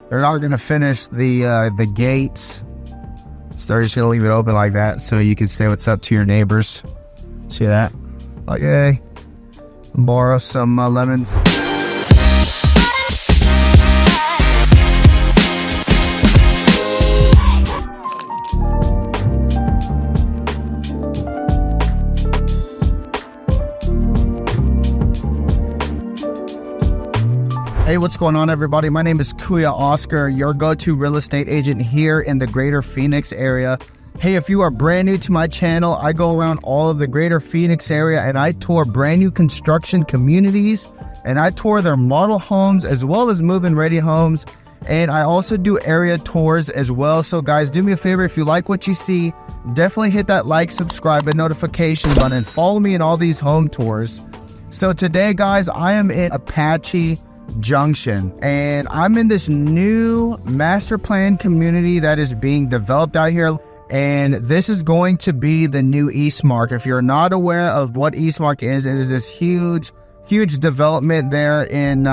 They're not going to finish the gates, so they're just going to leave it open like that so you can say what's up to your neighbors. See that? Like, hey, borrow some lemons. Hey, what's going on, everybody? My name is Kuya Oscar, your go-to real estate agent here in the greater Phoenix area. Hey, if you are brand new to my channel, I go around all of the greater Phoenix area and I tour brand new construction communities, and I tour their model homes as well as move-in ready homes. And I also do area tours as well. So guys, do me a favor, if you like what you see, definitely hit that like, subscribe, and notification button, and follow me in all these home tours. So today, guys, I am in Apache Junction, and I'm in this new master plan community that is being developed out here, and this is going to be the new Eastmark. If you're not aware of what Eastmark is, it is this huge development there in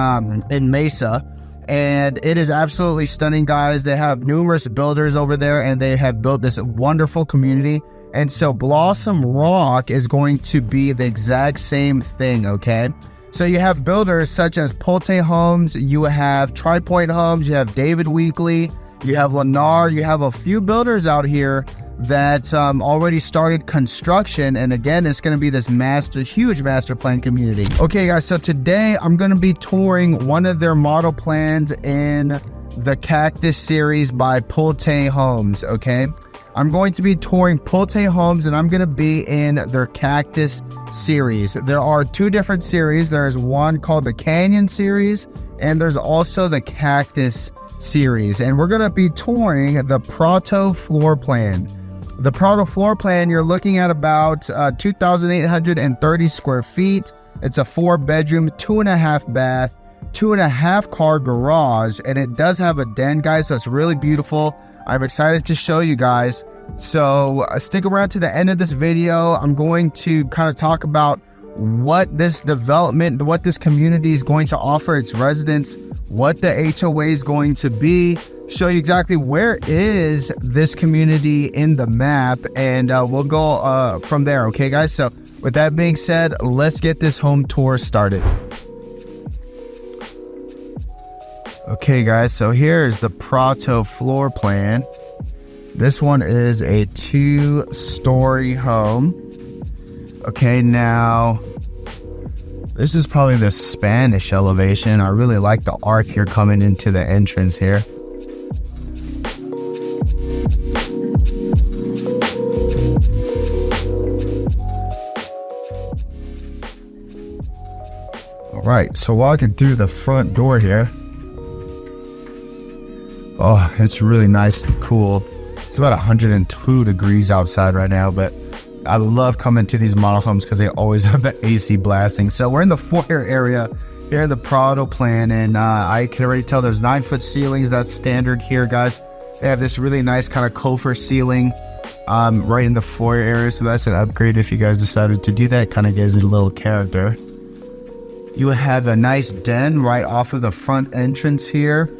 Mesa, and it is absolutely stunning, guys. They have numerous builders over there, and they have built this wonderful community. And so Blossom Rock is going to be the exact same thing, okay? So you have builders such as Pulte Homes, you have TriPoint Homes, you have David Weekley, you have Lennar, you have a few builders out here that already started construction. And again, it's going to be this huge master plan community. Okay, guys, so today I'm going to be touring one of their model plans in the Cactus series by Pulte Homes, okay? I'm going to be touring Pulte Homes, and I'm going to be in their Cactus series. There are two different series. There's one called the Canyon series, and there's also the Cactus series. And we're going to be touring the PRATO floor plan. The PRATO floor plan, you're looking at about 2,830 square feet. It's a 4-bedroom, 2.5 bath, 2.5 car garage, and it does have a den, guys, so it's really beautiful. I'm excited to show you guys. So stick around to the end of this video. I'm going to kind of talk about what this development, what this community is going to offer its residents, what the HOA is going to be, show you exactly where is this community in the map, and we'll go from there. Okay, guys? So with that being said, let's get this home tour started. Okay, guys, so here's the PRATO floor plan. This one is a 2-story home. Okay, now this is probably the Spanish elevation. I really like the arc here coming into the entrance here. All right, so walking through the front door here. Oh, it's really nice and cool. It's about 102 degrees outside right now, but I love coming to these model homes because they always have the AC blasting. So we're in the foyer area here in the PRATO plan, and I can already tell there's 9-foot ceilings. That's standard here, guys. They have this really nice kind of coffer ceiling right in the foyer area, so that's an upgrade if you guys decided to do that. Kind of gives it a little character. You have a nice den right off of the front entrance here.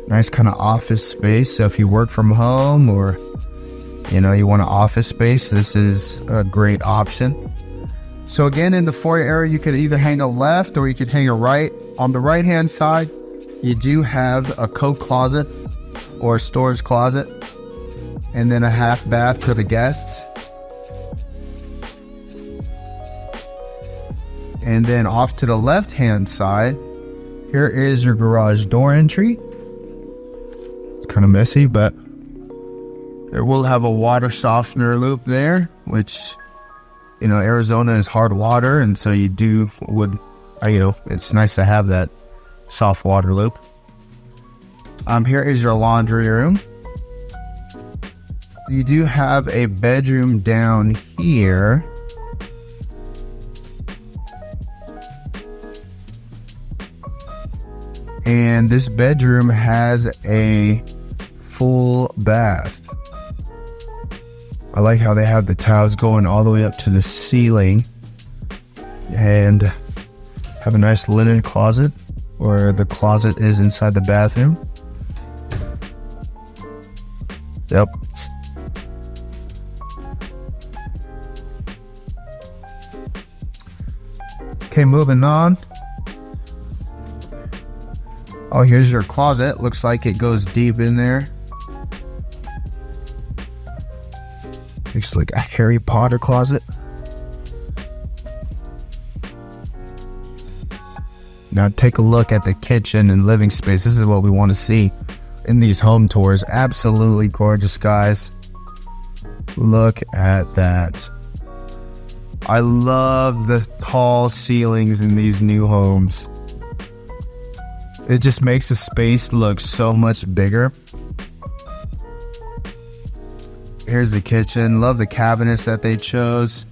Nice kind of office space. So if you work from home, or you know, you want an office space, this is a great option. So again, in the foyer area, you could either hang a left or you could hang a right. On the right hand side, you do have a coat closet or a storage closet, and then a half bath for the guests. And then off to the left hand side, here is your garage door entry. Kind of messy, but there will have a water softener loop there, which, you know, Arizona is hard water, and so you know, it's nice to have that soft water loop. Here is your laundry room. You do have a bedroom down here. And this bedroom has a full bath. I like how they have the tiles going all the way up to the ceiling, and have a nice linen closet. where the closet is inside the bathroom. Yep. Okay, moving on. Oh, here's your closet. Looks like it goes deep in there. Looks like a Harry Potter closet. Now take a look at the kitchen and living space. This is what we want to see in these home tours. Absolutely gorgeous, guys. Look at that. I love the tall ceilings in these new homes. It just makes the space look so much bigger. Here's the kitchen. Love the cabinets that they chose.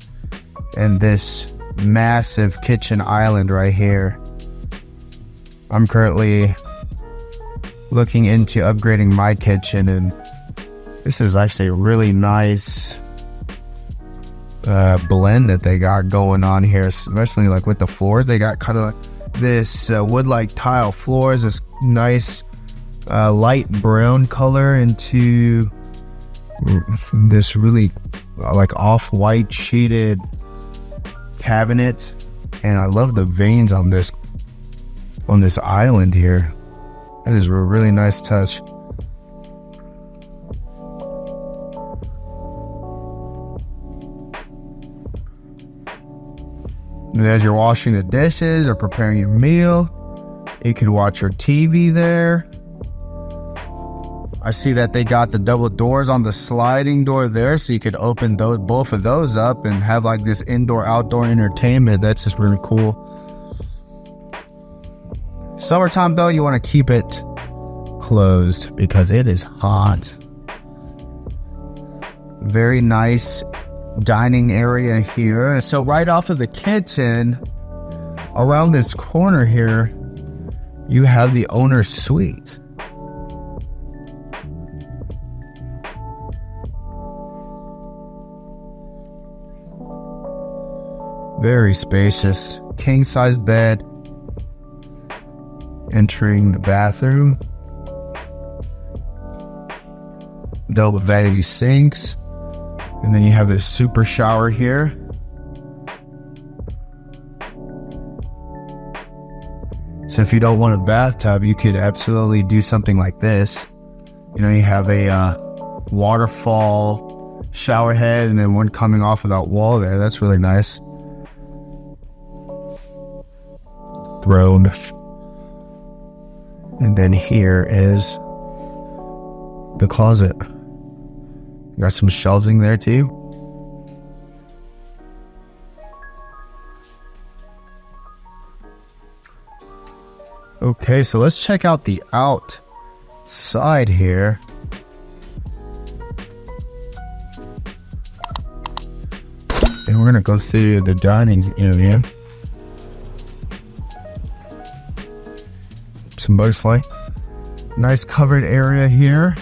And this massive kitchen island right here. I'm currently looking into upgrading my kitchen, and this is actually a really nice blend that they got going on here, especially like with the floors. They got kind of this wood-like tile floors, this nice light brown color into this really like off-white sheeted cabinet, and I love the veins on this island here. That is a really nice touch. And as you're washing the dishes or preparing your meal, you can watch your TV there. I see that they got the double doors on the sliding door there, so you could open both of those up and have like this indoor-outdoor entertainment. That's just really cool. Summertime though, you want to keep it closed because it is hot. Very nice dining area here. So right off of the kitchen, around this corner here, you have the owner's suite. Very spacious, king-size bed. Entering the bathroom. Double vanity sinks. And then you have this super shower here. So if you don't want a bathtub, you could absolutely do something like this. You know, you have a waterfall shower head and then one coming off of that wall there. That's really nice. Throne. And then here is the closet. You got some shelving there too. Okay, so let's check out the outside here. And we're gonna go through the dining area. Some bugs fly. Nice covered area here.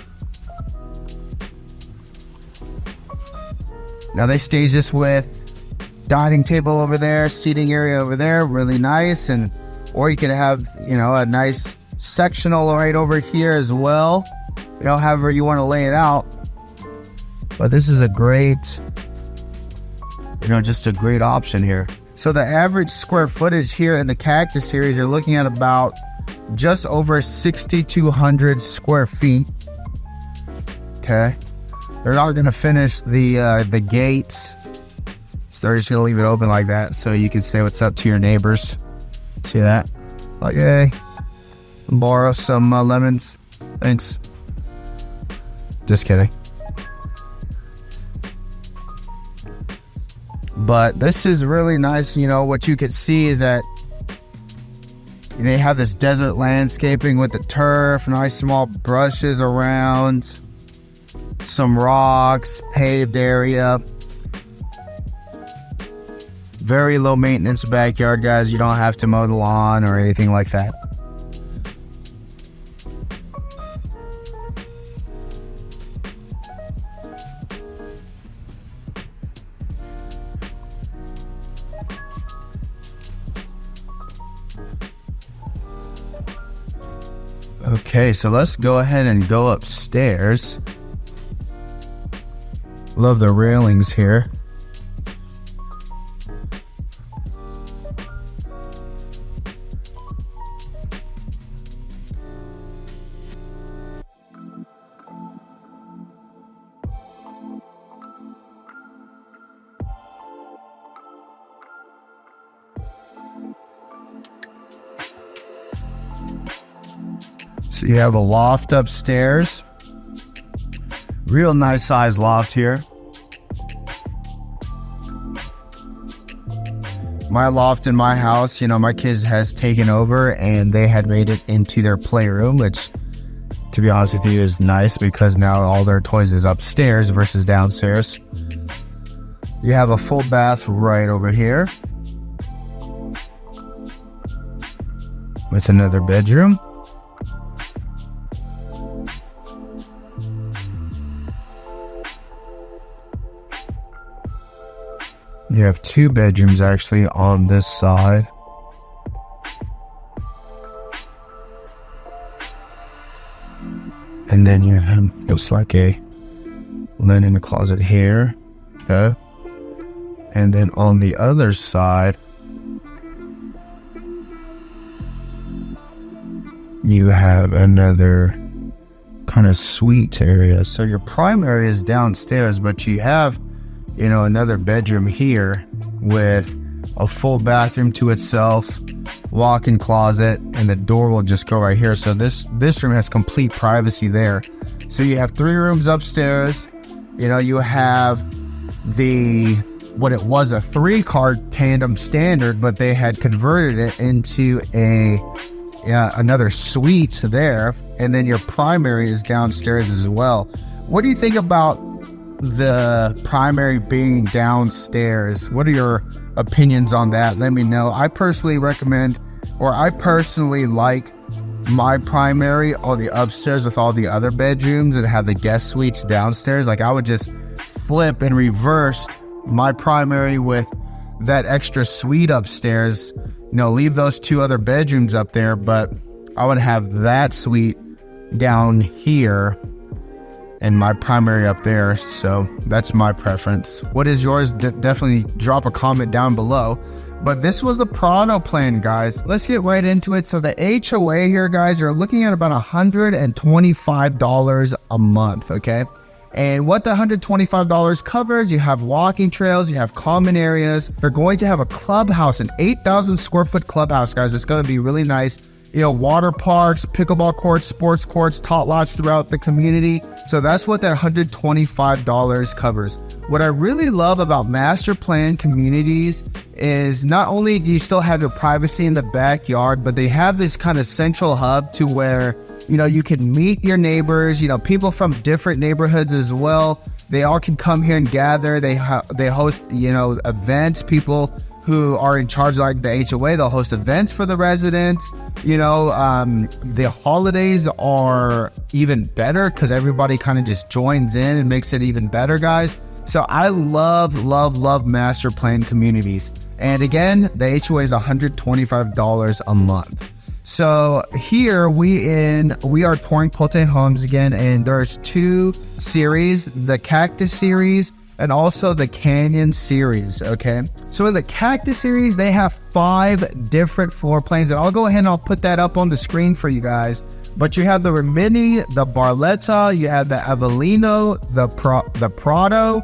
Now they staged this with dining table over there, seating area over there, really nice. And or you could have, you know, a nice sectional right over here as well. You know, however you want to lay it out. But this is a great, you know, just a great option here. So the average square footage here in the Cactus series, you're looking at about just over 6,200 square feet. Okay, they're not going to finish the gates, so they're just going to leave it open like that, so you can say what's up to your neighbors. See that? Like, hey, borrow some lemons. Thanks. Just kidding. But this is really nice. You know, what you could see is that they have this desert landscaping with the turf, nice small brushes around, some rocks, paved area. Very low maintenance backyard, guys. You don't have to mow the lawn or anything like that. Okay, so let's go ahead and go upstairs. Love the railings here. So you have a loft upstairs. Real nice size loft here. My loft in my house, you know, my kids has taken over and they had made it into their playroom, which to be honest with you is nice because now all their toys is upstairs versus downstairs. You have a full bath right over here with another bedroom. You have 2 bedrooms actually on this side. And then you have, looks like a linen closet here. Okay. And then on the other side, you have another kind of suite area. So your primary is downstairs, but you have, you know, another bedroom here with a full bathroom to itself, walk-in closet, and the door will just go right here. So this room has complete privacy there. So you have 3 rooms upstairs. You know, you have what it was a 3-car tandem standard, but they had converted it into another suite there. And then your primary is downstairs as well. What do you think about the primary being downstairs? What are your opinions on that? Let me know. I personally recommend, or I personally like my primary on the upstairs with all the other bedrooms and have the guest suites downstairs. Like I would just flip and reverse my primary with that extra suite upstairs, you know, leave those 2 other bedrooms up there, but I would have that suite down here and my primary up there. So that's my preference. What is yours? Definitely drop a comment down below. But this was the PRATO plan, guys. Let's get right into it. So the HOA here, guys, you're looking at about $125 a month, okay? And what the $125 covers, you have walking trails, you have common areas. They're going to have a clubhouse, an 8,000 square foot clubhouse, guys. It's going to be really nice. You know, water parks, pickleball courts, sports courts, tot lots throughout the community. So that's what that $125 covers. What I really love about master plan communities is not only do you still have your privacy in the backyard, but they have this kind of central hub to where, you know, you can meet your neighbors, you know, people from different neighborhoods as well. They all can come here and gather. They host, you know, events. People who are in charge, like the HOA, they'll host events for the residents. You know, the holidays are even better because everybody kind of just joins in and makes it even better, guys. So I love master plan communities. And again, the HOA is $125 a month. So here we are touring Pulte homes again, and there's 2 series, the Cactus series and also the Canyon series, okay? So in the Cactus series, they have 5 different floor plans, and I'll go ahead and I'll put that up on the screen for you guys. But you have the Rimini, the Barletta, you have the Avellino, the PRATO,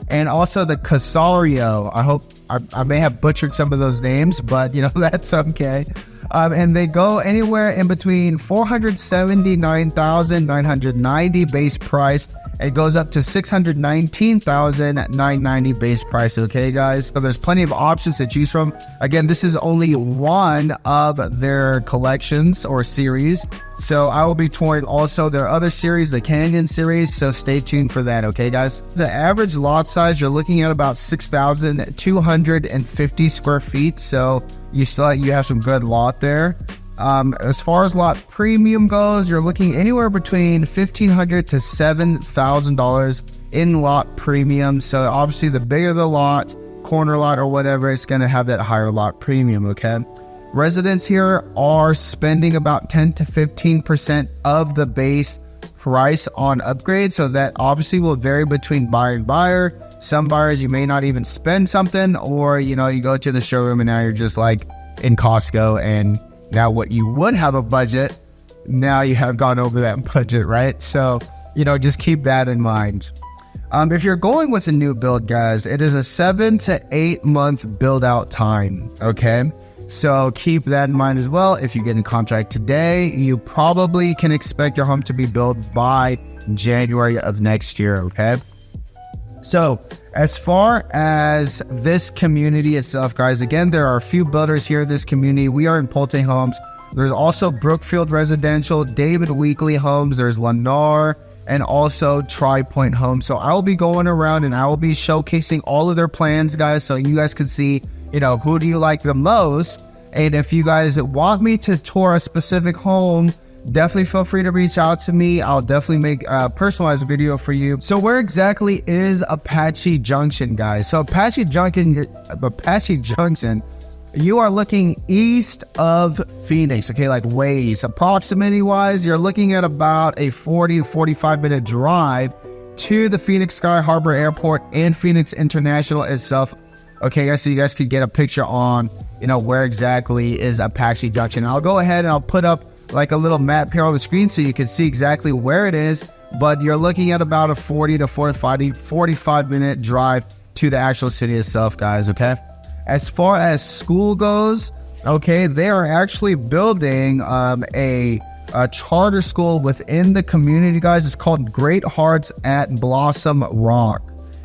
and also the Casario. I hope I may have butchered some of those names, but you know, that's okay. And they go anywhere in between $479,990 base price. It goes up to $619,990 base price. Okay, guys. So there's plenty of options to choose from. Again, this is only one of their collections or series. So I will be touring also their other series, the Canyon series. So stay tuned for that. Okay, guys. The average lot size, you're looking at about 6,250 square feet. So you have some good lot there. As far as lot premium goes, you're looking anywhere between $1,500 to $7,000 in lot premium. So obviously the bigger the lot, corner lot or whatever, it's going to have that higher lot premium. Okay. residents here are spending about 10 to 15% of the base price on upgrades. So that obviously will vary between buyer and buyer. Some buyers, you may not even spend something, or, you know, you go to the showroom and now you're just like in Costco, and now what you would have a budget, now you have gone over that budget, right? So, you know, just keep that in mind. If you're going with a new build, guys, it is a 7 to 8 month build out time, okay? So keep that in mind as well. If you get in contract today, you probably can expect your home to be built by January of next year, okay? So as far as this community itself, guys, again, there are a few builders here in this community. We are in Pulte Homes. There's also Brookfield Residential, David Weekly Homes, there's Lennar, and also Tri-Point Homes. So I will be going around and I will be showcasing all of their plans, guys, so you guys can see, you know, who do you like the most. And if you guys want me to tour a specific home, definitely feel free to reach out to me. I'll definitely make a personalized video for you. So where exactly is Apache Junction, guys? So Apache Junction, you are looking east of Phoenix, okay, like ways. Approximity wise, you're looking at about a 40 to 45 minute drive to the Phoenix Sky Harbor Airport and Phoenix International itself. Okay, guys, so you guys could get a picture on, you know, where exactly is Apache Junction. I'll go ahead and I'll put up like a little map here on the screen so you can see exactly where it is, but you're looking at about a 40 to 45 minute drive to the actual city itself, guys, okay? As far as school goes, okay, they are actually building a charter school within the community, guys. It's called Great Hearts at Blossom Rock,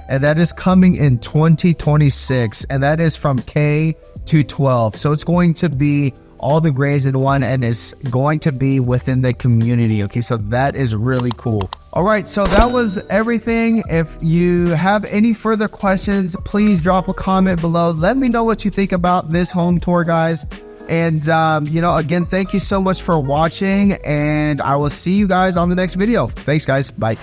and that is coming in 2026, and that is from K to 12. So it's going to be all the grades in one, and it's going to be within the community. Okay, so that is really cool. All right, so that was everything. If you have any further questions, please drop a comment below. Let me know what you think about this home tour, guys. And you know, again, thank you so much for watching, and I will see you guys on the next video. Thanks, guys. Bye.